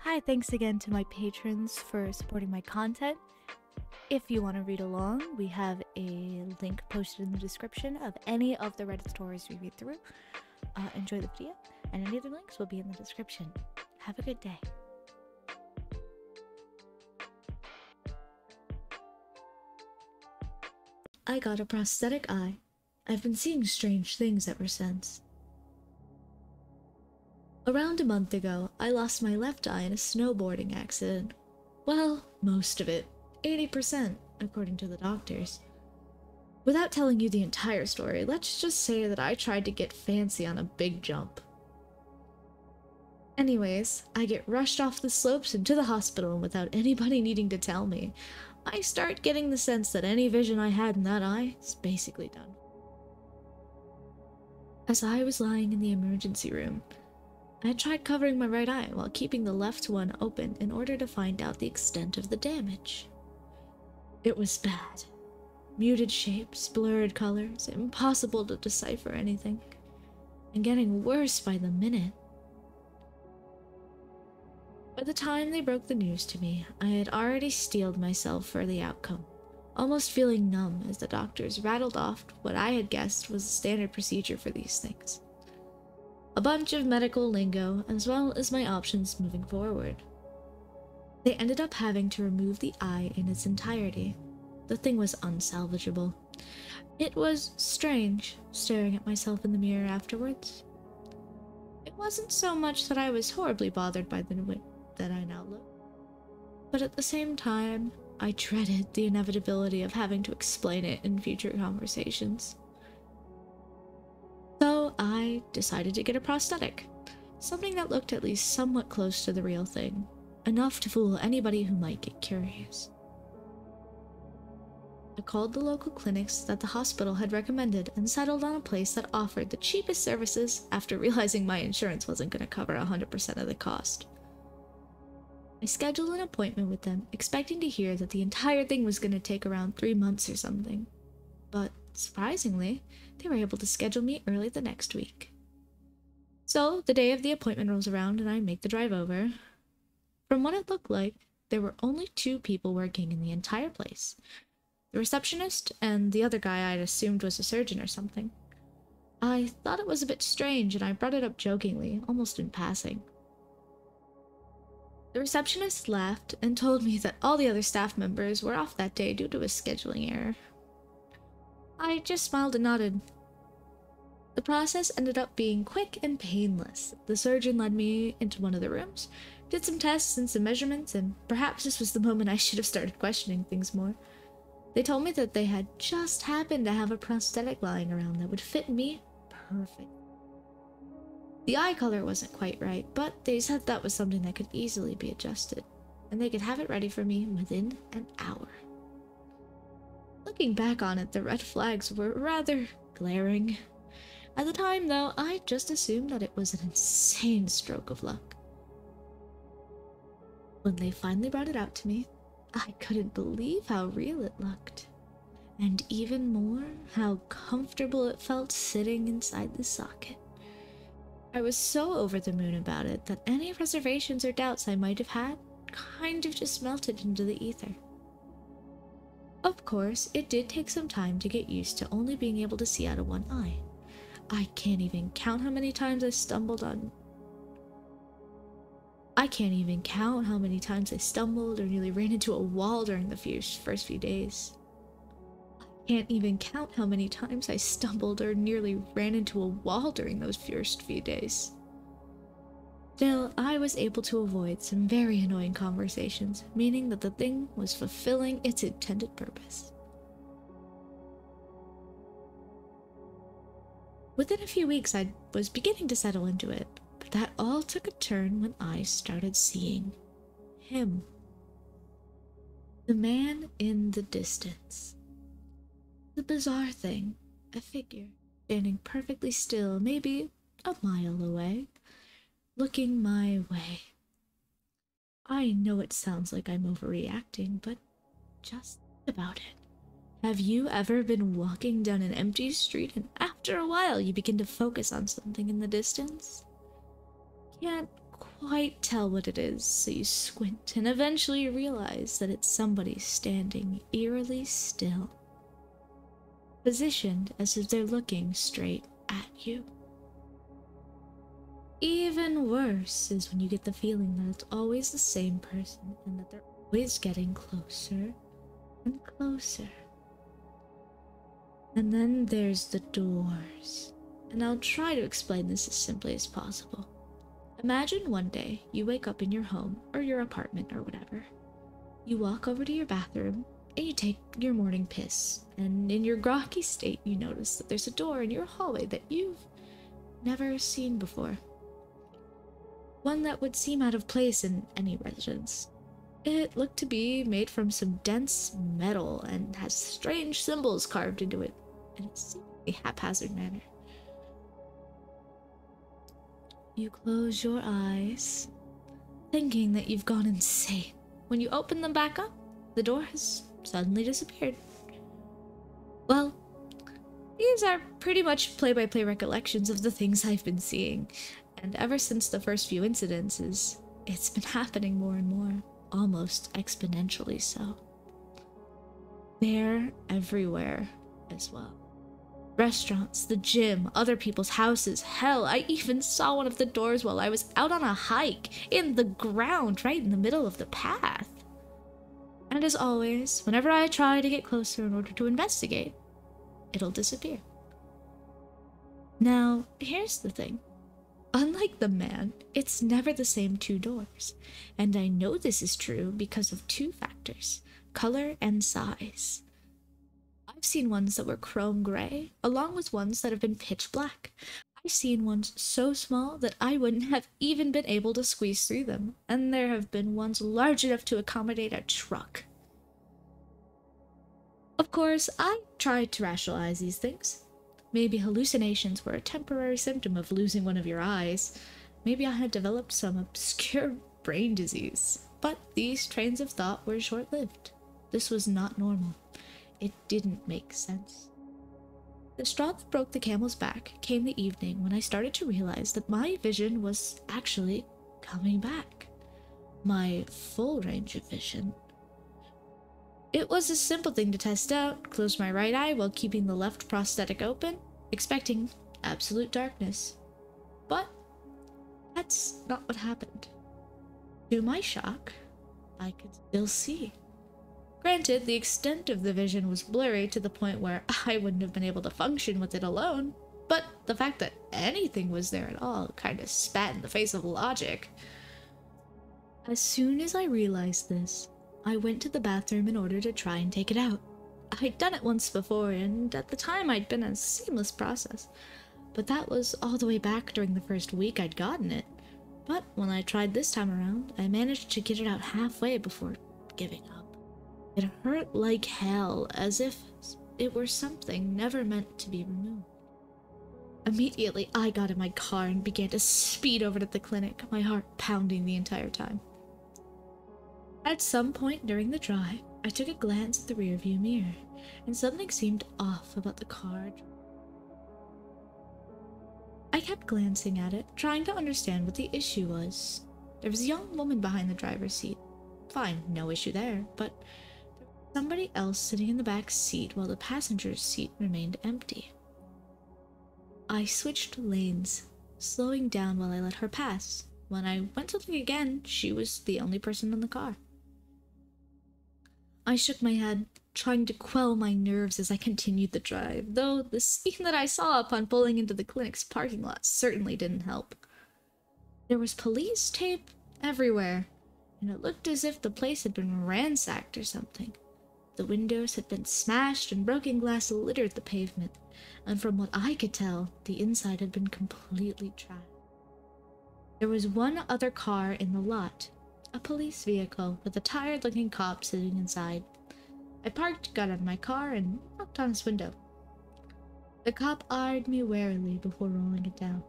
Hi, thanks again to my patrons for supporting my content. If you want to read along, we have a link posted in the description of any of the Reddit stories we read through. Enjoy the video, and any other links will be in the description. Have a good day. I got a prosthetic eye. I've been seeing strange things ever since. Around a month ago, I lost my left eye in a snowboarding accident. Well, most of it. 80%, according to the doctors. Without telling you the entire story, let's just say that I tried to get fancy on a big jump. Anyways, I get rushed off the slopes and to the hospital without anybody needing to tell me. I start getting the sense that any vision I had in that eye is basically done. As I was lying in the emergency room, I had tried covering my right eye while keeping the left one open in order to find out the extent of the damage. It was bad. Muted shapes, blurred colors, impossible to decipher anything, and getting worse by the minute. By the time they broke the news to me, I had already steeled myself for the outcome, almost feeling numb as the doctors rattled off what I had guessed was a standard procedure for these things. A bunch of medical lingo, as well as my options moving forward. They ended up having to remove the eye in its entirety. The thing was unsalvageable. It was strange, staring at myself in the mirror afterwards. It wasn't so much that I was horribly bothered by the way that I now look, but at the same time, I dreaded the inevitability of having to explain it in future conversations. So I decided to get a prosthetic, something that looked at least somewhat close to the real thing, enough to fool anybody who might get curious. I called the local clinics that the hospital had recommended and settled on a place that offered the cheapest services after realizing my insurance wasn't going to cover 100% of the cost. I scheduled an appointment with them, expecting to hear that the entire thing was going to take around 3 months or something. But surprisingly, they were able to schedule me early the next week. So the day of the appointment rolls around and I make the drive over. From what it looked like, there were only 2 people working in the entire place. The receptionist and the other guy I'd assumed was a surgeon or something. I thought it was a bit strange and I brought it up jokingly, almost in passing. The receptionist laughed and told me that all the other staff members were off that day due to a scheduling error. I just smiled and nodded. The process ended up being quick and painless. The surgeon led me into one of the rooms, did some tests and some measurements, and perhaps this was the moment I should have started questioning things more. They told me that they had just happened to have a prosthetic lying around that would fit me perfect. The eye color wasn't quite right, but they said that was something that could easily be adjusted, and they could have it ready for me within an hour. Looking back on it, the red flags were rather glaring. At the time, though, I just assumed that it was an insane stroke of luck. When they finally brought it out to me, I couldn't believe how real it looked, and even more, how comfortable it felt sitting inside the socket. I was so over the moon about it that any reservations or doubts I might have had kind of just melted into the ether. Of course, it did take some time to get used to only being able to see out of one eye. I can't even count how many times I stumbled or nearly ran into a wall during the first few days. I can't even count how many times I stumbled or nearly ran into a wall during those first few days. Still, I was able to avoid some very annoying conversations, meaning that the thing was fulfilling its intended purpose. Within a few weeks, I was beginning to settle into it, but that all took a turn when I started seeing him. The man in the distance. The bizarre thing, a figure, standing perfectly still, maybe a mile away, looking my way. I know it sounds like I'm overreacting, but just think about it. Have you ever been walking down an empty street and after a while you begin to focus on something in the distance? Can't quite tell what it is, so you squint and eventually you realize that it's somebody standing eerily still, positioned as if they're looking straight at you. Even worse is when you get the feeling that it's always the same person and that they're always getting closer and closer. And then there's the doors. And I'll try to explain this as simply as possible. Imagine one day you wake up in your home or your apartment or whatever. You walk over to your bathroom and you take your morning piss. And in your groggy state, you notice that there's a door in your hallway that you've never seen before. One that would seem out of place in any residence. It looked to be made from some dense metal and has strange symbols carved into it in a seemingly haphazard manner. You close your eyes, thinking that you've gone insane. When you open them back up, the door has suddenly disappeared. Well, these are pretty much play-by-play recollections of the things I've been seeing. And ever since the first few incidences, it's been happening more and more, almost exponentially so. They're everywhere as well. Restaurants, the gym, other people's houses, hell, I even saw one of the doors while I was out on a hike, in the ground, right in the middle of the path. And as always, whenever I try to get closer in order to investigate, it'll disappear. Now, here's the thing. Unlike the man, it's never the same two doors, and I know this is true because of two factors, color and size. I've seen ones that were chrome gray, along with ones that have been pitch black. I've seen ones so small that I wouldn't have even been able to squeeze through them, and there have been ones large enough to accommodate a truck. Of course, I tried to rationalize these things. Maybe hallucinations were a temporary symptom of losing one of your eyes. Maybe I had developed some obscure brain disease. But these trains of thought were short-lived. This was not normal. It didn't make sense. The straw that broke the camel's back came the evening when I started to realize that my vision was actually coming back. My full range of vision. It was a simple thing to test out. Close my right eye while keeping the left prosthetic open, expecting absolute darkness. But that's not what happened. To my shock, I could still see. Granted, the extent of the vision was blurry to the point where I wouldn't have been able to function with it alone, but the fact that anything was there at all kind of spat in the face of logic. As soon as I realized this, I went to the bathroom in order to try and take it out. I'd done it once before, and at the time I'd been a seamless process. But that was all the way back during the first week I'd gotten it. But when I tried this time around, I managed to get it out halfway before giving up. It hurt like hell, as if it were something never meant to be removed. Immediately, I got in my car and began to speed over to the clinic, my heart pounding the entire time. At some point during the drive, I took a glance at the rearview mirror, and something seemed off about the car. I kept glancing at it, trying to understand what the issue was. There was a young woman behind the driver's seat. Fine, no issue there, but there was somebody else sitting in the back seat while the passenger's seat remained empty. I switched lanes, slowing down while I let her pass. When I went to look again, she was the only person in the car. I shook my head, trying to quell my nerves as I continued the drive, though the scene that I saw upon pulling into the clinic's parking lot certainly didn't help. There was police tape everywhere, and it looked as if the place had been ransacked or something. The windows had been smashed and broken glass littered the pavement, and from what I could tell, the inside had been completely trashed. There was one other car in the lot, a police vehicle with a tired-looking cop sitting inside. I parked, got out of my car, and knocked on his window. The cop eyed me warily before rolling it down.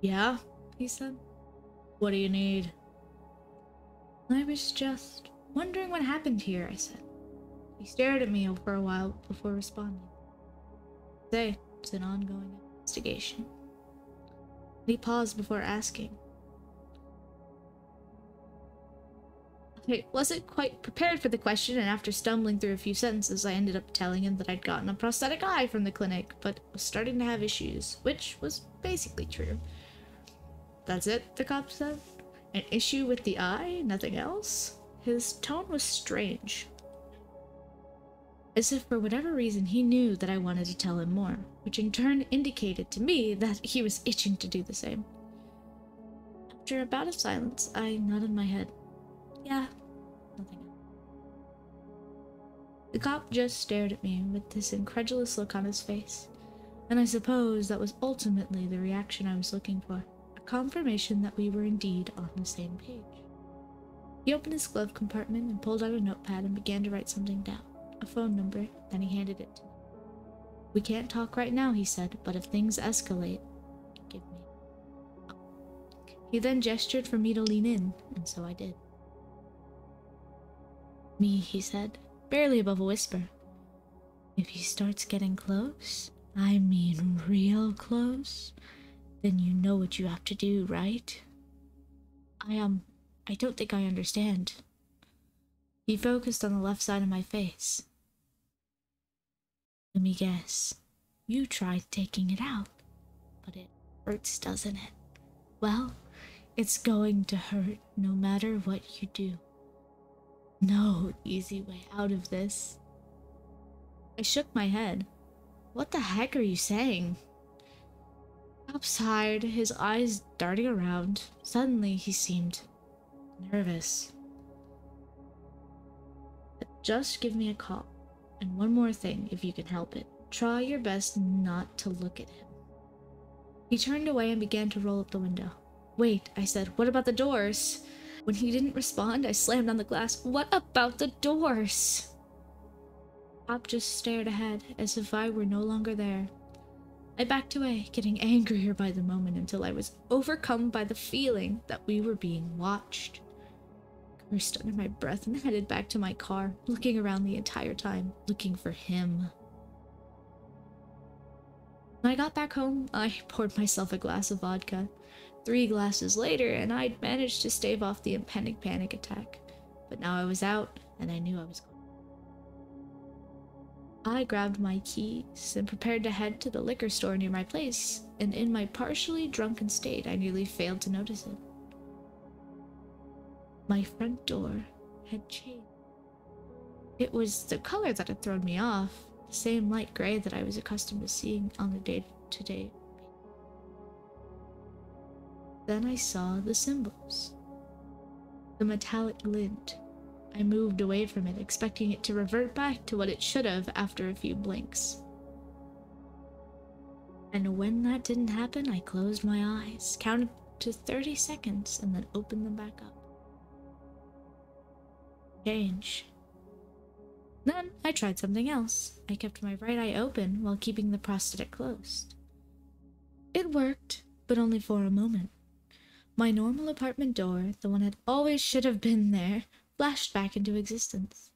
"Yeah?" he said. "What do you need?" "I was just wondering what happened here," I said. He stared at me for a while before responding. "Say, it's an ongoing investigation." He paused before asking, I wasn't quite prepared for the question, and after stumbling through a few sentences, I ended up telling him that I'd gotten a prosthetic eye from the clinic, but was starting to have issues, which was basically true. That's it, the cop said. An issue with the eye? Nothing else? His tone was strange. As if for whatever reason he knew that I wanted to tell him more, which in turn indicated to me that he was itching to do the same. After a bout of silence, I nodded my head. Yeah, nothing else. The cop just stared at me with this incredulous look on his face, and I suppose that was ultimately the reaction I was looking for, a confirmation that we were indeed on the same page. He opened his glove compartment and pulled out a notepad and began to write something down, a phone number, then he handed it to me. We can't talk right now, he said, but if things escalate, give me. He then gestured for me to lean in, and so I did. Me, he said, barely above a whisper. If he starts getting close, I mean real close, then you know what you have to do, right? I don't think I understand. He focused on the left side of my face. Let me guess. You tried taking it out, but it hurts, doesn't it? Well, it's going to hurt no matter what you do. No easy way out of this. I shook my head. What the heck are you saying? Cop sighed, his eyes darting around. Suddenly he seemed nervous. Just give me a call. And one more thing, if you can help it. Try your best not to look at him. He turned away and began to roll up the window. Wait, I said, what about the doors? When he didn't respond, I slammed on the glass. What about the doors? Pop just stared ahead, as if I were no longer there. I backed away, getting angrier by the moment until I was overcome by the feeling that we were being watched. I cursed under my breath and headed back to my car, looking around the entire time, looking for him. When I got back home, I poured myself a glass of vodka. 3 glasses later, and I'd managed to stave off the impending panic attack. But now I was out, and I knew I was going. I grabbed my keys and prepared to head to the liquor store near my place, and in my partially drunken state, I nearly failed to notice it. My front door had changed. It was the color that had thrown me off, the same light gray that I was accustomed to seeing on the day-to-day. Then I saw the symbols. The metallic glint. I moved away from it, expecting it to revert back to what it should have after a few blinks. And when that didn't happen, I closed my eyes, counted to 30 seconds, and then opened them back up. Change. Then I tried something else. I kept my right eye open while keeping the prosthetic closed. It worked, but only for a moment. My normal apartment door, the one that always should have been there, flashed back into existence.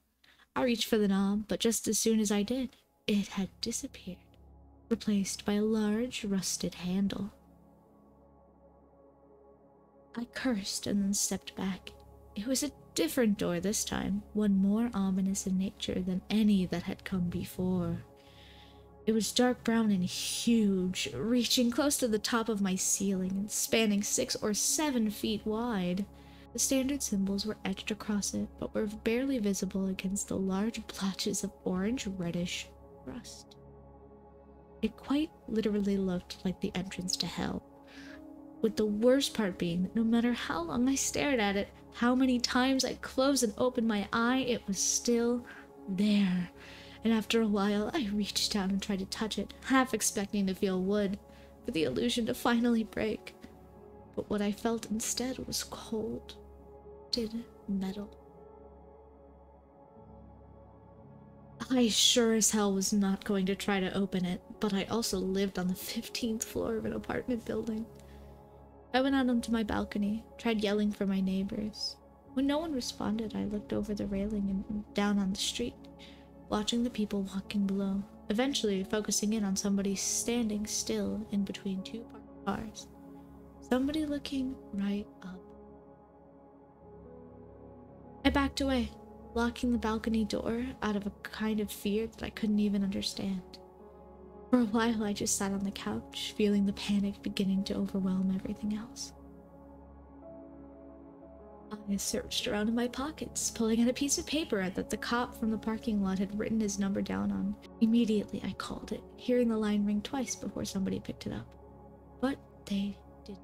I reached for the knob, but just as soon as I did, it had disappeared, replaced by a large, rusted handle. I cursed and then stepped back. It was a different door this time, one more ominous in nature than any that had come before. It was dark brown and huge, reaching close to the top of my ceiling and spanning 6 or 7 feet wide. The standard symbols were etched across it, but were barely visible against the large blotches of orange-reddish rust. It quite literally looked like the entrance to hell, with the worst part being that no matter how long I stared at it, how many times I closed and opened my eye, it was still there. And after a while, I reached down and tried to touch it, half expecting to feel wood, for the illusion to finally break. But what I felt instead was cold, metal. I sure as hell was not going to try to open it, but I also lived on the 15th floor of an apartment building. I went out onto my balcony, tried yelling for my neighbors. When no one responded, I looked over the railing and down on the street, watching the people walking below, eventually focusing in on somebody standing still in between 2 parked cars. Somebody looking right up. I I backed away, locking the balcony door out of a kind of fear that I couldn't even understand. For a while, I just sat on the couch, feeling the panic beginning to overwhelm everything else. I searched around in my pockets, pulling out a piece of paper that the cop from the parking lot had written his number down on. Immediately, I called it, hearing the line ring twice before somebody picked it up. But they didn't.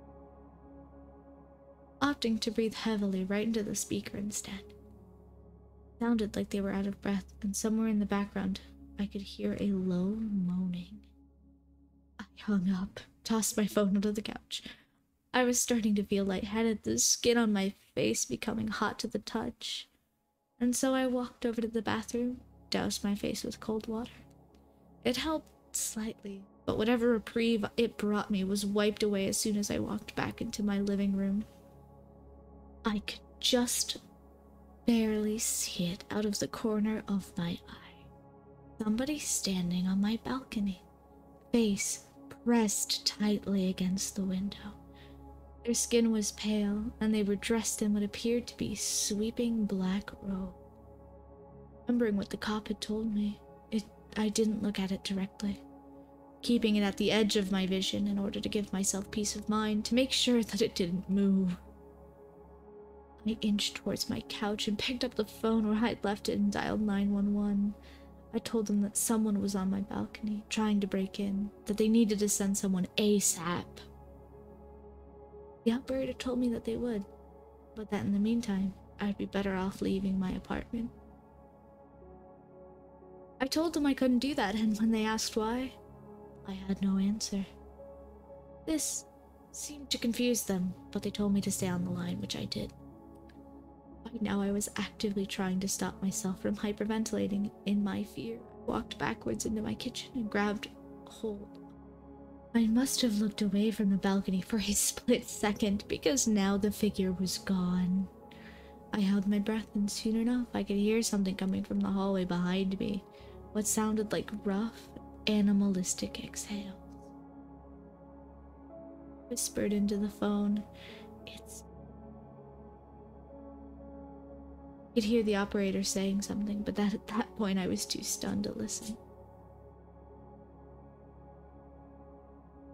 Opting to breathe heavily right into the speaker instead. It sounded like they were out of breath, and somewhere in the background, I could hear a low moaning. I hung up, tossed my phone onto the couch. I was starting to feel lightheaded, the skin on my face becoming hot to the touch. And so I walked over to the bathroom, doused my face with cold water. It helped slightly, but whatever reprieve it brought me was wiped away as soon as I walked back into my living room. I could just barely see it out of the corner of my eye. Somebody standing on my balcony, face pressed tightly against the window. Their skin was pale, and they were dressed in what appeared to be sweeping black robe. Remembering what the cop had told me, I didn't look at it directly, keeping it at the edge of my vision in order to give myself peace of mind, to make sure that it didn't move. I inched towards my couch and picked up the phone where I'd left it and dialed 911. I told them that someone was on my balcony, trying to break in, that they needed to send someone ASAP. The operator told me that they would, but that in the meantime, I'd be better off leaving my apartment. I told them I couldn't do that, and when they asked why, I had no answer. This seemed to confuse them, but they told me to stay on the line, which I did. By now, I was actively trying to stop myself from hyperventilating in my fear. I walked backwards into my kitchen and grabbed hold. I must have looked away from the balcony for a split second, because now the figure was gone. I held my breath, and soon enough I could hear something coming from the hallway behind me, what sounded like rough, animalistic exhales. I whispered into the phone, "It's..." I could hear the operator saying something, but at that point I was too stunned to listen.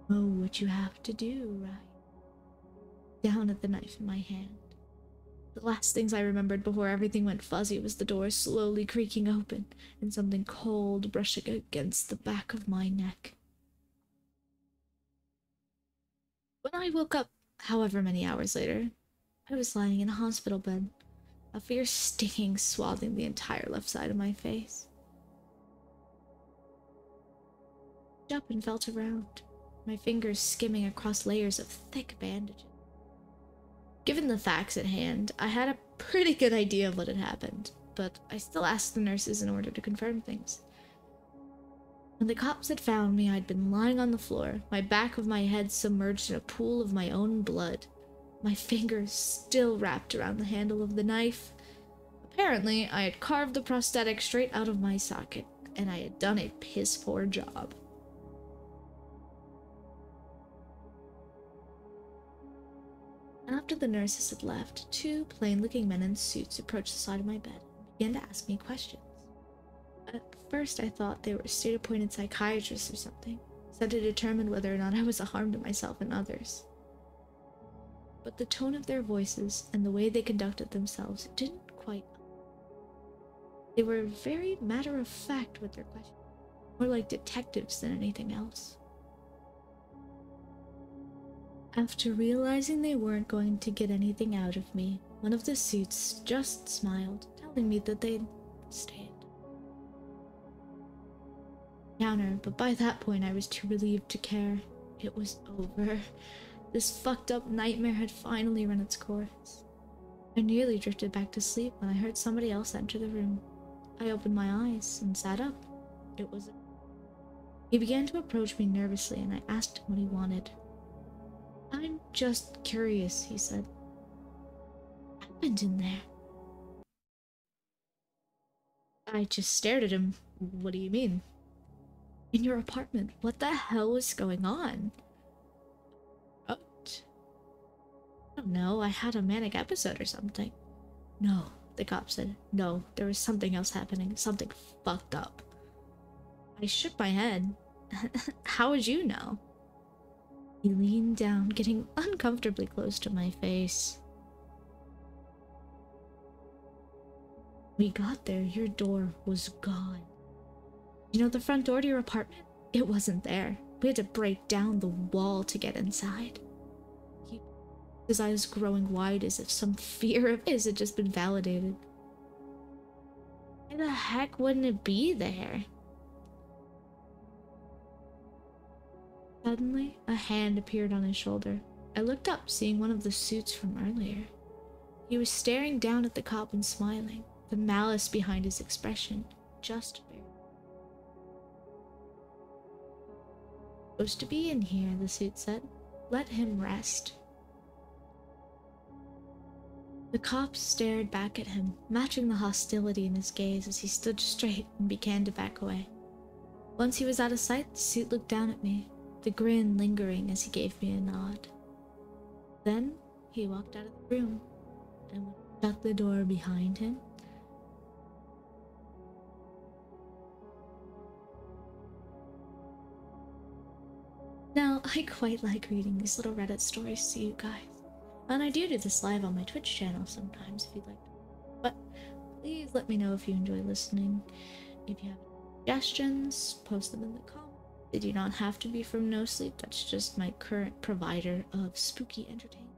Know what you have to do, right? Down at the knife in my hand. The last things I remembered before everything went fuzzy was the door slowly creaking open and something cold brushing against the back of my neck. When I woke up, however many hours later, I was lying in a hospital bed, a fierce stinging swathing the entire left side of my face. I looked up and felt around, my fingers skimming across layers of thick bandages. Given the facts at hand, I had a pretty good idea of what had happened, but I still asked the nurses in order to confirm things. When the cops had found me, I'd been lying on the floor, my back of my head submerged in a pool of my own blood, my fingers still wrapped around the handle of the knife. Apparently, I had carved the prosthetic straight out of my socket, and I had done a piss-poor job. After the nurses had left, two plain-looking men in suits approached the side of my bed and began to ask me questions. At first, I thought they were state-appointed psychiatrists or something, sent to determine whether or not I was a harm to myself and others. But the tone of their voices and the way they conducted themselves didn't quite. They were very matter-of-fact with their questions, more like detectives than anything else. After realizing they weren't going to get anything out of me, one of the suits just smiled, telling me that they'd stayed. Counter, but by that point I was too relieved to care. It was over. This fucked up nightmare had finally run its course. I nearly drifted back to sleep when I heard somebody else enter the room. I opened my eyes and sat up. It was... He began to approach me nervously, and I asked him what he wanted. "I'm just curious," he said. "What happened in there?" I just stared at him. "What do you mean?" "In your apartment, what the hell was going on?" "What?" "I don't know, I had a manic episode or something." "No, the cop said. No, there was something else happening. Something fucked up. I shook my head. How would you know? He leaned down, getting uncomfortably close to my face. We got there, your door was gone. You know the front door to your apartment? It wasn't there. We had to break down the wall to get inside. His eyes growing wide as if some fear of his had just been validated. Why the heck wouldn't it be there? Suddenly, a hand appeared on his shoulder. I looked up, seeing one of the suits from earlier. He was staring down at the cop and smiling, the malice behind his expression just bare. Supposed to be in here, the suit said. Let him rest. The cop stared back at him, matching the hostility in his gaze as he stood straight and began to back away. Once he was out of sight, the suit looked down at me, the grin lingering as he gave me a nod. Then he walked out of the room and shut the door behind him. Now, I quite like reading these little Reddit stories to you guys. And I do this live on my Twitch channel sometimes if you'd like to. But please let me know if you enjoy listening. If you have suggestions, post them in the comments. They do not have to be from NoSleep. That's just my current provider of spooky entertainment.